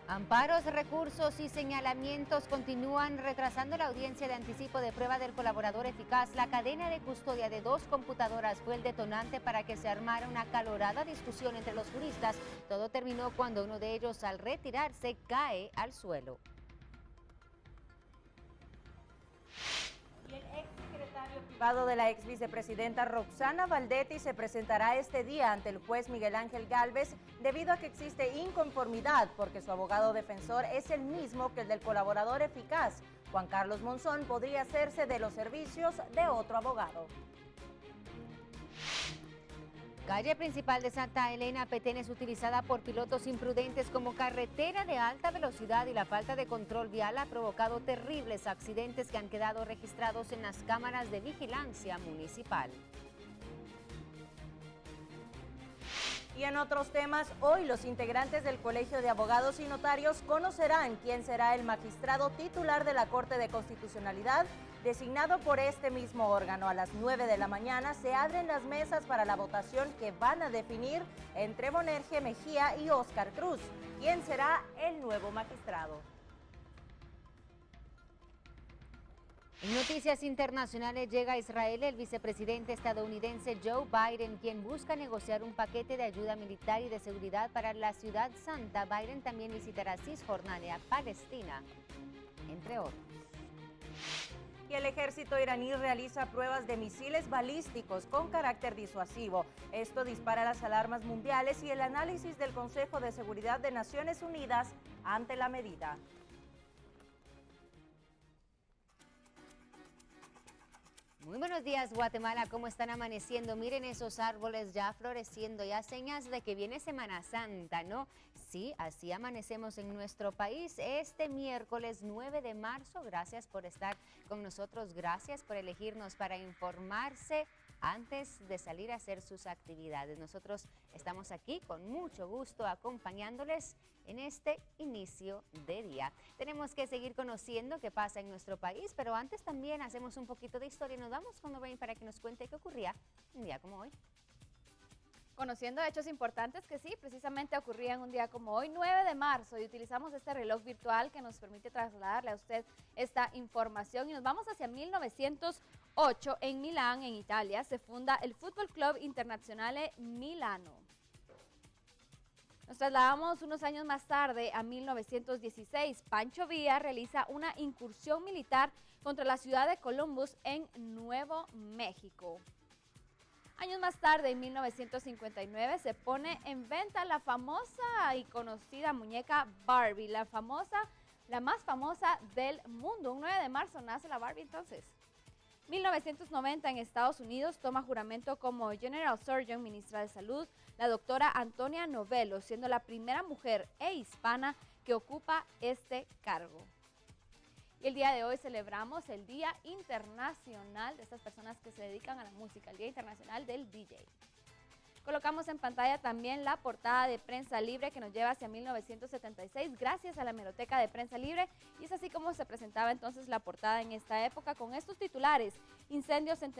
Amparos, recursos y señalamientos continúan retrasando la audiencia de anticipo de prueba del colaborador eficaz. La cadena de custodia de 2 computadoras fue el detonante para que se armara una acalorada discusión entre los juristas. Todo terminó cuando uno de ellos, al retirarse, cae al suelo. Y el ex secretario privado de la ex vicepresidenta Roxana Valdetti se presentará este día ante el juez Miguel Ángel Gálvez debido a que existe inconformidad porque su abogado defensor es el mismo que el del colaborador eficaz. Juan Carlos Monzón podría hacerse de los servicios de otro abogado. Calle principal de Santa Elena, Petén, es utilizada por pilotos imprudentes como carretera de alta velocidad y la falta de control vial ha provocado terribles accidentes que han quedado registrados en las cámaras de vigilancia municipal. Y en otros temas, hoy los integrantes del Colegio de Abogados y Notarios conocerán quién será el magistrado titular de la Corte de Constitucionalidad, designado por este mismo órgano. A las 9 de la mañana se abren las mesas para la votación que van a definir entre Bonerge Mejía y Óscar Cruz, quién será el nuevo magistrado. En noticias internacionales, llega a Israel el vicepresidente estadounidense Joe Biden, quien busca negociar un paquete de ayuda militar y de seguridad para la Ciudad Santa. Biden también visitará Cisjordania, Palestina, entre otros. Y el ejército iraní realiza pruebas de misiles balísticos con carácter disuasivo. Esto dispara las alarmas mundiales y el análisis del Consejo de Seguridad de Naciones Unidas ante la medida. Muy buenos días, Guatemala, ¿cómo están amaneciendo? Miren esos árboles ya floreciendo, ya señas de que viene Semana Santa, ¿no? Sí, así amanecemos en nuestro país este miércoles 9 de marzo. Gracias por estar con nosotros, gracias por elegirnos para informarse antes de salir a hacer sus actividades. Nosotros estamos aquí con mucho gusto acompañándoles en este inicio de día. Tenemos que seguir conociendo qué pasa en nuestro país, pero antes también hacemos un poquito de historia y nos vamos con Lorraine para que nos cuente qué ocurría un día como hoy. Conociendo hechos importantes que sí, precisamente ocurrían un día como hoy, 9 de marzo, y utilizamos este reloj virtual que nos permite trasladarle a usted esta información. Y nos vamos hacia 1908, en Milán, en Italia, se funda el Fútbol Club Internazionale Milano. Nos trasladamos unos años más tarde a 1916. Pancho Villa realiza una incursión militar contra la ciudad de Columbus en Nuevo México. Años más tarde, en 1959, se pone en venta la famosa y conocida muñeca Barbie, la más famosa del mundo. Un 9 de marzo nace la Barbie entonces. 1990, en Estados Unidos, toma juramento como General Surgeon, ministra de Salud, la doctora Antonia Novello, siendo la primera mujer e hispana que ocupa este cargo. Y el día de hoy celebramos el Día Internacional de estas personas que se dedican a la música, el Día Internacional del DJ. Colocamos en pantalla también la portada de Prensa Libre que nos lleva hacia 1976 gracias a la Hemeroteca de Prensa Libre, y es así como se presentaba entonces la portada en esta época con estos titulares: incendios en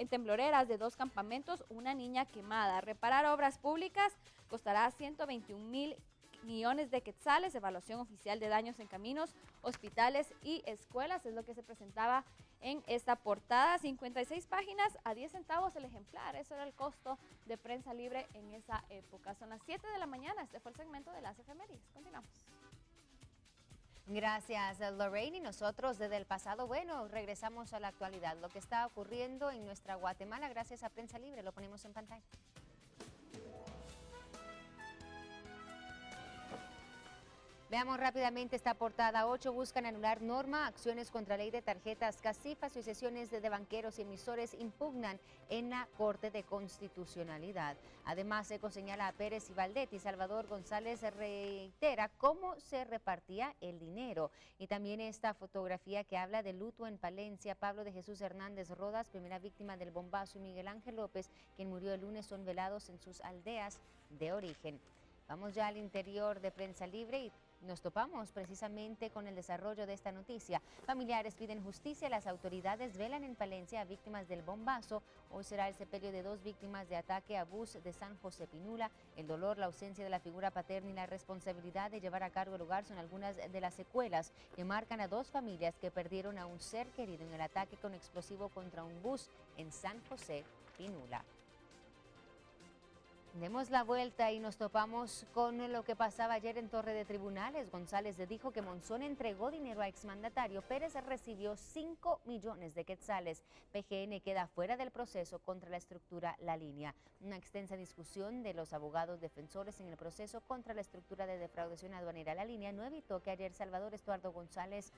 tembloreras de 2 campamentos, una niña quemada, reparar obras públicas costará 121 mil millones de quetzales, evaluación oficial de daños en caminos, hospitales y escuelas, es lo que se presentaba en esta portada. 56 páginas a 10 centavos el ejemplar, eso era el costo de Prensa Libre en esa época. Son las 7 de la mañana, este fue el segmento de las efemérides. Continuamos. Gracias, Lorraine. Y nosotros desde el pasado, bueno, regresamos a la actualidad, lo que está ocurriendo en nuestra Guatemala gracias a Prensa Libre, lo ponemos en pantalla. Veamos rápidamente esta portada. 8 buscan anular norma, acciones contra ley de tarjetas CACIF, asociaciones de banqueros y emisores impugnan en la Corte de Constitucionalidad. Además, ECO señala a Pérez y Valdetti. Salvador González reitera cómo se repartía el dinero. Y también esta fotografía que habla de luto en Palencia. Pablo de Jesús Hernández Rodas, primera víctima del bombazo, y Miguel Ángel López, quien murió el lunes, son velados en sus aldeas de origen. Vamos ya al interior de Prensa Libre y Nos topamos precisamente con el desarrollo de esta noticia. Familiares piden justicia, las autoridades velan en Palencia a víctimas del bombazo. Hoy será el sepelio de 2 víctimas de ataque a bus de San José Pinula. El dolor, la ausencia de la figura paterna y la responsabilidad de llevar a cargo el lugar son algunas de las secuelas que marcan a 2 familias que perdieron a un ser querido en el ataque con explosivo contra un bus en San José Pinula. Demos la vuelta y nos topamos con lo que pasaba ayer en Torre de Tribunales. González dijo que Monzón entregó dinero a exmandatario. Pérez recibió 5 millones de quetzales. PGN queda fuera del proceso contra la estructura La Línea. Una extensa discusión de los abogados defensores en el proceso contra la estructura de defraudación aduanera La Línea no evitó que ayer Salvador Estuardo González,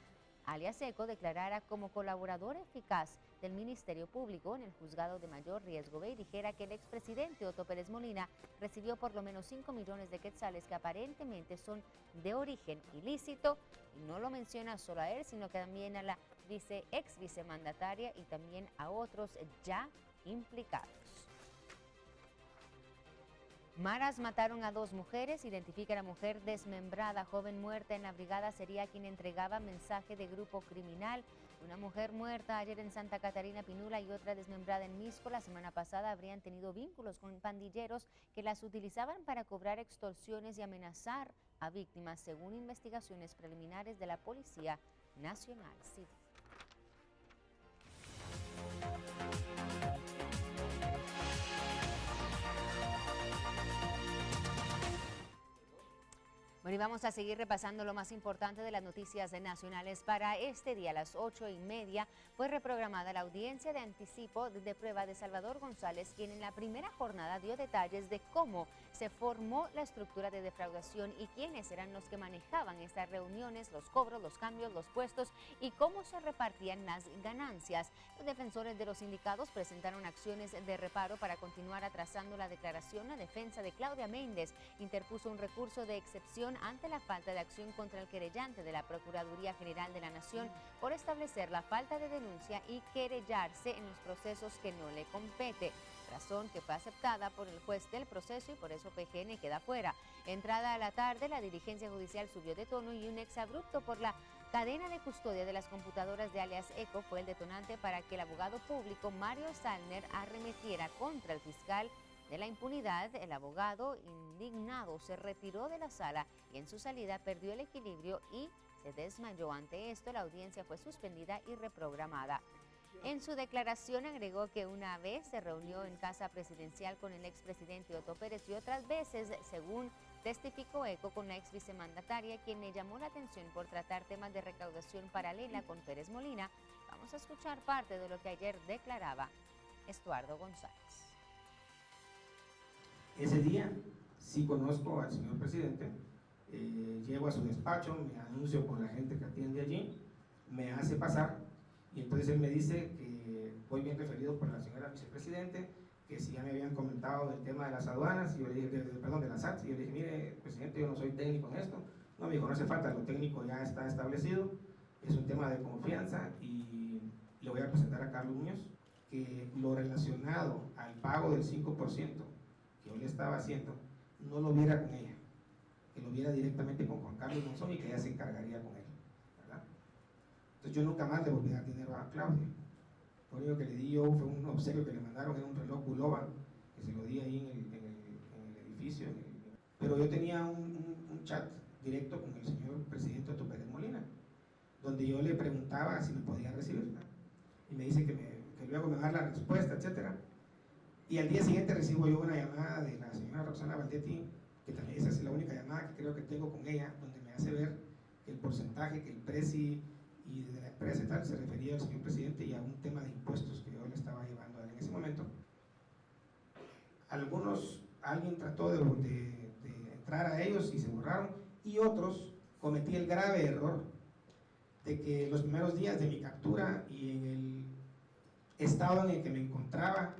alias Eco, declarara como colaborador eficaz del Ministerio Público en el juzgado de mayor riesgo B y dijera que el expresidente Otto Pérez Molina recibió por lo menos 5 millones de quetzales que aparentemente son de origen ilícito, y no lo menciona solo a él, sino que también a la ex vicemandataria y también a otros ya implicados. Maras mataron a 2 mujeres, identifican a mujer desmembrada, joven muerta en la brigada sería quien entregaba mensaje de grupo criminal. Una mujer muerta ayer en Santa Catarina Pinula y otra desmembrada en Misco. La semana pasada habrían tenido vínculos con pandilleros que las utilizaban para cobrar extorsiones y amenazar a víctimas, según investigaciones preliminares de la Policía Nacional Civil. Bueno, y vamos a seguir repasando lo más importante de las noticias nacionales. Para este día, a las 8:30, fue reprogramada la audiencia de anticipo de prueba de Salvador González, quien en la primera jornada dio detalles de cómo se formó la estructura de defraudación y quiénes eran los que manejaban estas reuniones, los cobros, los cambios, los puestos y cómo se repartían las ganancias. Los defensores de los sindicatos presentaron acciones de reparo para continuar atrasando la declaración. La defensa de Claudia Méndez interpuso un recurso de excepción ante la falta de acción contra el querellante de la Procuraduría General de la Nación por establecer la falta de denuncia y querellarse en los procesos que no le compete, razón que fue aceptada por el juez del proceso y por eso PGN queda fuera. Entrada a la tarde, la diligencia judicial subió de tono y un exabrupto por la cadena de custodia de las computadoras de alias Eco fue el detonante para que el abogado público Mario Salner arremetiera contra el fiscal de la impunidad. El abogado, indignado, se retiró de la sala y en su salida perdió el equilibrio y se desmayó. Ante esto, la audiencia fue suspendida y reprogramada. En su declaración agregó que una vez se reunió en casa presidencial con el expresidente Otto Pérez y otras veces, según testificó Eco, con la ex vicemandataria, quien le llamó la atención por tratar temas de recaudación paralela con Pérez Molina. Vamos a escuchar parte de lo que ayer declaraba Estuardo González. Ese día sí conozco al señor presidente, llego a su despacho, me anuncio con la gente que atiende allí, me hace pasar y entonces él me dice que voy bien referido por la señora vicepresidente, que si ya me habían comentado del tema de las aduanas, y yo le dije, perdón, de las SATs, y yo le dije, mire, presidente, yo no soy técnico en esto. No, me dijo, no hace falta, lo técnico ya está establecido, es un tema de confianza y le voy a presentar a Carlos Muñoz, que lo relacionado al pago del 5%, que yo le estaba haciendo, no lo viera con ella, que lo viera directamente con Juan Carlos Monzón y que ella se encargaría con él, ¿verdad? Entonces yo nunca más le volví a dar dinero a Claudia. Lo único que le di yo fue un obsequio que le mandaron, era un reloj Bulova, que se lo di ahí en el edificio. Pero yo tenía un chat directo con el señor presidente Otto Pérez Molina, donde yo le preguntaba si me podía recibir, ¿no? Y me dice que luego me va a dar la respuesta, etcétera. Y al día siguiente recibo yo una llamada de la señora Roxana Valdetti, que también esa es la única llamada que creo que tengo con ella, donde me hace ver que el porcentaje, que el preci y de la empresa y tal, se refería al señor presidente y a un tema de impuestos que yo le estaba llevando a él en ese momento. Alguien trató de entrar a ellos y se borraron, y otros cometí el grave error de que los primeros días de mi captura y en el estado en el que me encontraba,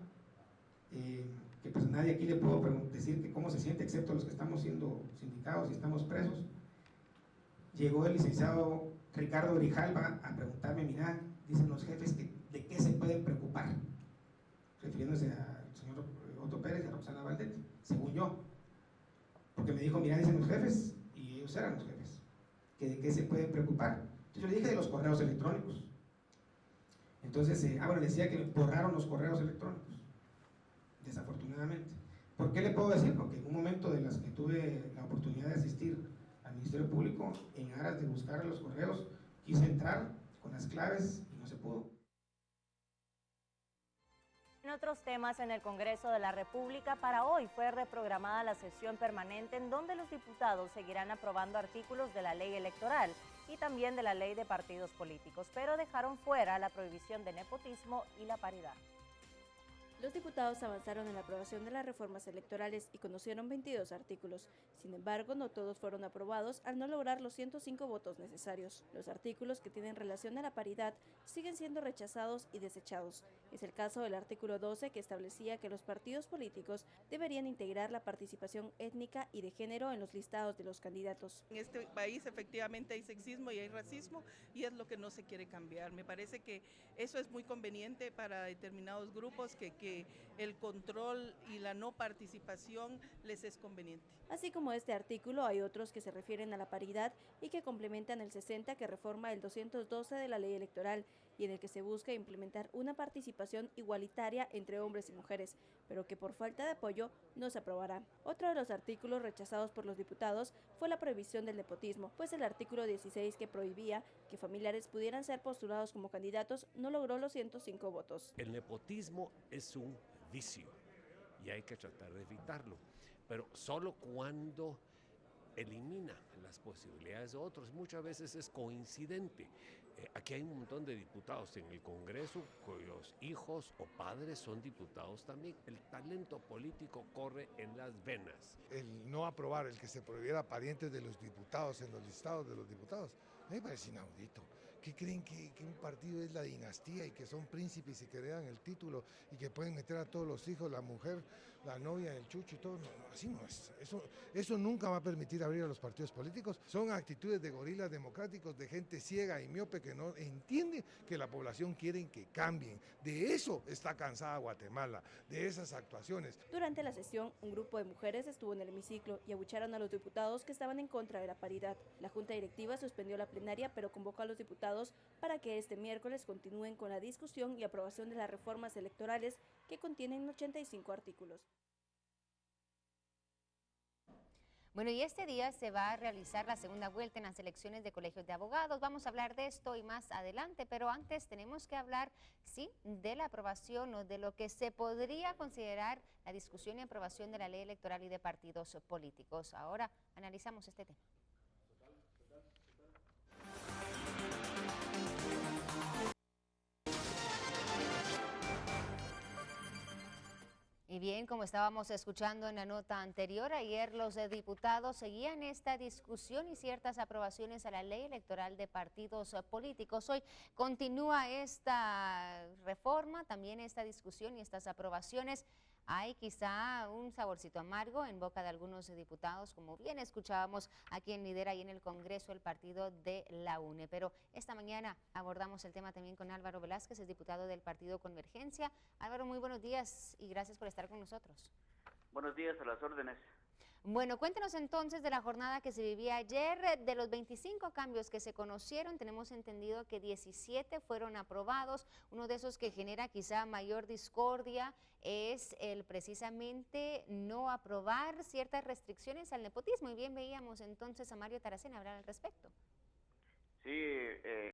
que pues nadie aquí le puedo decir que cómo se siente, excepto los que estamos siendo sindicados y estamos presos, llegó el licenciado Ricardo Grijalva a preguntarme, mira, dicen los jefes que de qué se pueden preocupar, refiriéndose al señor Otto Pérez y a Roxana Valdetti, según yo, porque me dijo, mira, dicen los jefes, y ellos eran los jefes, que de qué se pueden preocupar. Entonces yo le dije de los correos electrónicos. Entonces, bueno, decía que borraron los correos electrónicos, desafortunadamente. ¿Por qué le puedo decir? Porque en un momento de las que tuve la oportunidad de asistir al Ministerio Público, en aras de buscar los correos, quise entrar con las claves y no se pudo. En otros temas, en el Congreso de la República, para hoy fue reprogramada la sesión permanente en donde los diputados seguirán aprobando artículos de la ley electoral y también de la ley de partidos políticos, pero dejaron fuera la prohibición de nepotismo y la paridad. Los diputados avanzaron en la aprobación de las reformas electorales y conocieron 22 artículos. Sin embargo, no todos fueron aprobados al no lograr los 105 votos necesarios. Los artículos que tienen relación a la paridad siguen siendo rechazados y desechados. Es el caso del artículo 12, que establecía que los partidos políticos deberían integrar la participación étnica y de género en los listados de los candidatos. En este país efectivamente hay sexismo y hay racismo y es lo que no se quiere cambiar. Me parece que eso es muy conveniente para determinados grupos, que el control y la no participación les es conveniente. Así como este artículo, hay otros que se refieren a la paridad y que complementan el 60, que reforma el 212 de la ley electoral y en el que se busca implementar una participación igualitaria entre hombres y mujeres, pero que por falta de apoyo no se aprobará. Otro de los artículos rechazados por los diputados fue la prohibición del nepotismo, pues el artículo 16, que prohibía que familiares pudieran ser postulados como candidatos, no logró los 105 votos. El nepotismo es un vicio y hay que tratar de evitarlo, pero solo cuando elimina las posibilidades de otros. Muchas veces es coincidente. Aquí hay un montón de diputados en el Congreso cuyos hijos o padres son diputados también. El talento político corre en las venas. El no aprobar, el que se prohibiera parientes de los diputados en los listados de los diputados, me parece inaudito. ¿Qué creen que un partido es la dinastía y que son príncipes y que le dan el título y que pueden meter a todos los hijos, la mujer, la novia, el chucho y todo? No, así no es. Eso nunca va a permitir abrir a los partidos políticos. Son actitudes de gorilas democráticos, de gente ciega y miope que no entiende que la población quiere que cambien. De eso está cansada Guatemala, de esas actuaciones. Durante la sesión, un grupo de mujeres estuvo en el hemiciclo y abucharon a los diputados que estaban en contra de la paridad. La Junta Directiva suspendió la plenaria, pero convocó a los diputados para que este miércoles continúen con la discusión y aprobación de las reformas electorales que contienen 85 artículos. Bueno, y este día se va a realizar la segunda vuelta en las elecciones de colegios de abogados. Vamos a hablar de esto y más adelante, pero antes tenemos que hablar, sí, de la aprobación o de lo que se podría considerar la discusión y aprobación de la ley electoral y de partidos políticos. Ahora analizamos este tema. Y bien, como estábamos escuchando en la nota anterior, ayer los diputados seguían esta discusión y ciertas aprobaciones a la ley electoral de partidos políticos. Hoy continúa esta reforma, también esta discusión y estas aprobaciones. Hay quizá un saborcito amargo en boca de algunos diputados, como bien escuchábamos a quien lidera ahí en el Congreso el partido de la UNE. Pero esta mañana abordamos el tema también con Álvaro Velázquez, es diputado del partido Convergencia. Álvaro, muy buenos días y gracias por estar con nosotros. Buenos días, a las órdenes. Bueno, cuéntenos entonces de la jornada que se vivía ayer. De los 25 cambios que se conocieron, tenemos entendido que 17 fueron aprobados. Uno de esos que genera quizá mayor discordia es el precisamente no aprobar ciertas restricciones al nepotismo. Y bien veíamos entonces a Mario Taracena hablar al respecto. Sí,